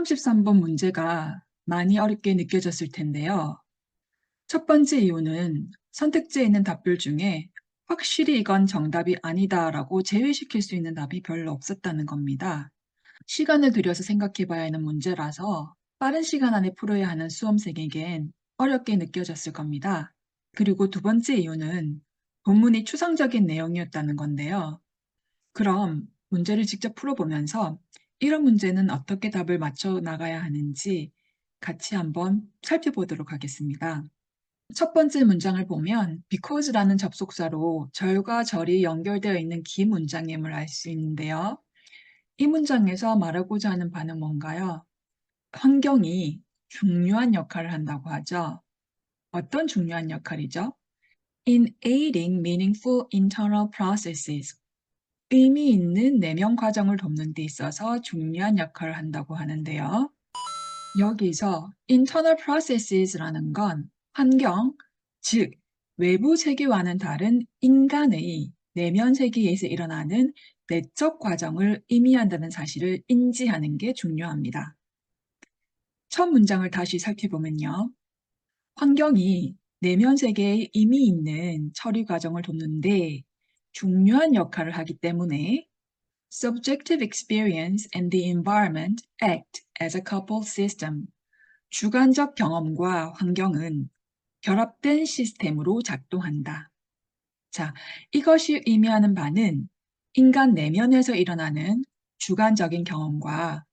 33번 문제가 많이 어렵게 느껴졌을 텐데요. 첫 번째 이유는 선택지에 있는 답들 중에 확실히 이건 정답이 아니다라고 제외시킬 수 있는 답이 별로 없었다는 겁니다. 시간을 들여서 생각해 봐야 하는 문제라서 빠른 시간 안에 풀어야 하는 수험생에겐 어렵게 느껴졌을 겁니다. 그리고 두 번째 이유는 본문이 추상적인 내용이었다는 건데요. 그럼 문제를 직접 풀어보면서 이런 문제는 어떻게 답을 맞춰 나가야 하는지 같이 한번 살펴보도록 하겠습니다. 첫 번째 문장을 보면 because라는 접속사로 절과 절이 연결되어 있는 긴 문장임을 알 수 있는데요. 이 문장에서 말하고자 하는 바는 뭔가요? 환경이 중요한 역할을 한다고 하죠. 어떤 중요한 역할이죠? In aiding meaningful internal processes. 의미 있는 내면 과정을 돕는 데 있어서 중요한 역할을 한다고 하는데요. 여기서 internal processes라는 건 환경, 즉 외부 세계와는 다른 인간의 내면 세계에서 일어나는 내적 과정을 의미한다는 사실을 인지하는 게 중요합니다. 첫 문장을 다시 살펴보면요. 환경이 내면 세계에 의미 있는 처리 과정을 돕는데 중요한 역할을 하기 때문에 Subjective experience and the environment act as a coupled system. 주관적 경험과 환경은 결합된 시스템으로 작동한다. 자, 이것이 의미하는 바는 인간 내면에서 일어나는 주관적인 경험과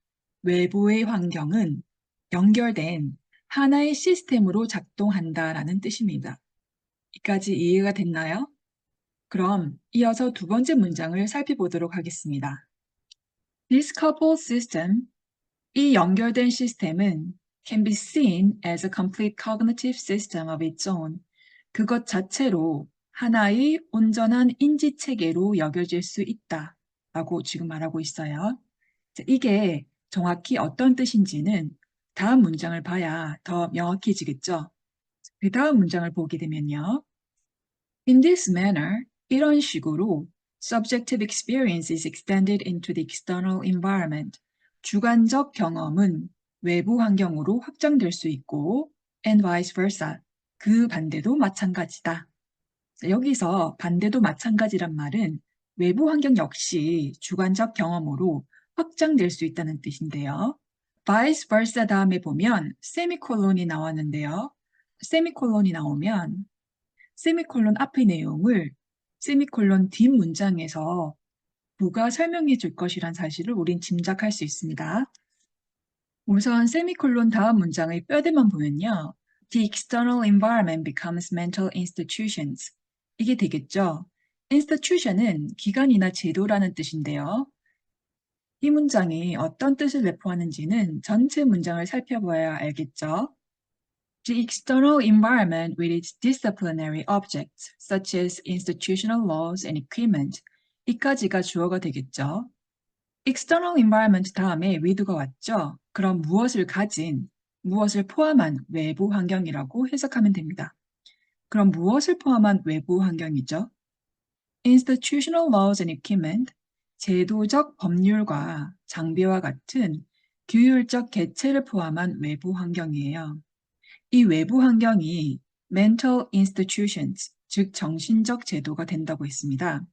외부의 환경은 연결된 하나의 시스템으로 작동한다라는 뜻입니다. 여기까지 이해가 됐나요? 그럼 이어서 두 번째 문장을 살펴보도록 하겠습니다. This coupled system, 이 연결된 시스템은 can be seen as a complete cognitive system of its own. 그것 자체로 하나의 온전한 인지 체계로 여겨질 수 있다. 라고 지금 말하고 있어요. 자, 이게 정확히 어떤 뜻인지는 다음 문장을 봐야 더 명확해지겠죠. 그 다음 문장을 보게 되면요. In this manner, 이런 식으로 subjective experience is extended into the external environment. 주관적 경험은 외부 환경으로 확장될 수 있고 and vice versa. 그 반대도 마찬가지다. 자, 여기서 반대도 마찬가지란 말은 외부 환경 역시 주관적 경험으로 확장될 수 있다는 뜻인데요. vice versa 다음에 보면 세미콜론이 나왔는데요. 세미콜론이 나오면 세미콜론 앞의 내용을 세미콜론 뒷 문장에서 누가 설명해 줄 것이란 사실을 우린 짐작할 수 있습니다. 우선 세미콜론 다음 문장의 뼈대만 보면요. The external environment becomes mental institutions. 이게 되겠죠. institution은 기관이나 제도라는 뜻인데요. 이 문장이 어떤 뜻을 내포하는지는 전체 문장을 살펴봐야 알겠죠. The external environment with its disciplinary objects, such as institutional laws and equipment. 이까지가 주어가 되겠죠. external environment 다음에 with가 왔죠. 그럼 무엇을 가진, 무엇을 포함한 외부 환경이라고 해석하면 됩니다. 그럼 무엇을 포함한 외부 환경이죠? institutional laws and equipment, 제도적 법률과 장비와 같은 규율적 개체를 포함한 외부 환경이에요. 이 외부 환경이 mental institutions, 즉 정신적 제도가 된다고 했습니다.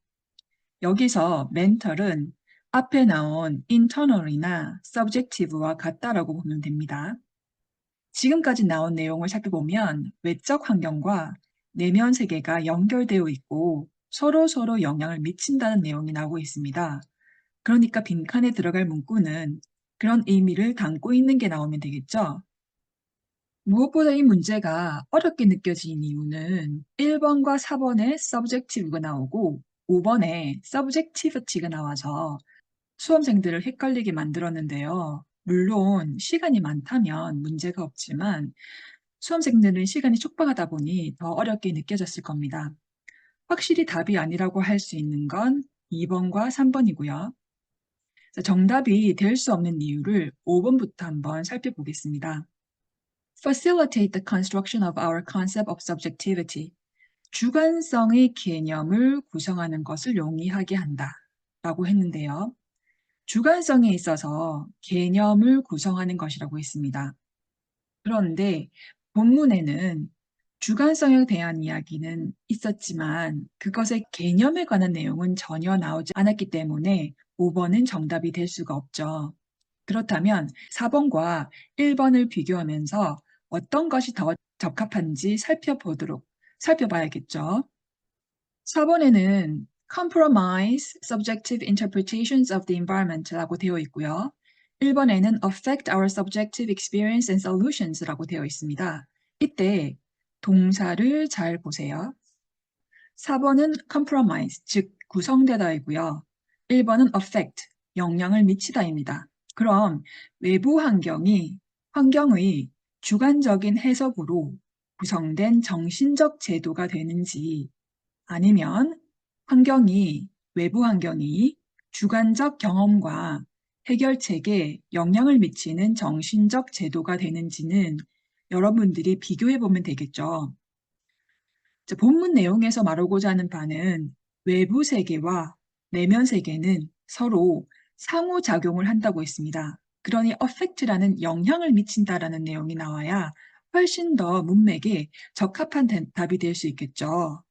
여기서 mental은 앞에 나온 internal이나 subjective와 같다라고 보면 됩니다. 지금까지 나온 내용을 살펴보면 외적 환경과 내면 세계가 연결되어 있고 서로 영향을 미친다는 내용이 나오고 있습니다. 그러니까 빈칸에 들어갈 문구는 그런 의미를 담고 있는 게 나오면 되겠죠? 무엇보다 이 문제가 어렵게 느껴진 이유는 1번과 4번에 subjective가 나오고 5번에 subjectivity가 나와서 수험생들을 헷갈리게 만들었는데요. 물론 시간이 많다면 문제가 없지만 수험생들은 시간이 촉박하다 보니 더 어렵게 느껴졌을 겁니다. 확실히 답이 아니라고 할 수 있는 건 2번과 3번이고요. 정답이 될 수 없는 이유를 5번부터 한번 살펴보겠습니다. Facilitate the construction of our concept of subjectivity. 주관성의 개념을 구성하는 것을 용이하게 한다. 라고 했는데요. 주관성에 있어서 개념을 구성하는 것이라고 했습니다. 그런데 본문에는 주관성에 대한 이야기는 있었지만 그것의 개념에 관한 내용은 전혀 나오지 않았기 때문에 5번은 정답이 될 수가 없죠. 그렇다면 4번과 1번을 비교하면서 어떤 것이 더 적합한지 살펴봐야겠죠. 4번에는 compromise subjective interpretations of the environment라고 되어 있고요. 1번에는 affect our subjective experience and solutions라고 되어 있습니다. 이때 동사를 잘 보세요. 4번은 compromise, 즉 구성되다이고요. 1번은 affect, 영향을 미치다입니다. 그럼 외부 환경의 주관적인 해석으로 구성된 정신적 제도가 되는지 아니면 외부 환경이 주관적 경험과 해결책에 영향을 미치는 정신적 제도가 되는지는 여러분들이 비교해 보면 되겠죠. 자, 본문 내용에서 말하고자 하는 바는 외부 세계와 내면 세계는 서로 상호작용을 한다고 했습니다. 그러니 affect라는 영향을 미친다라는 내용이 나와야 훨씬 더 문맥에 적합한 답이 될 수 있겠죠.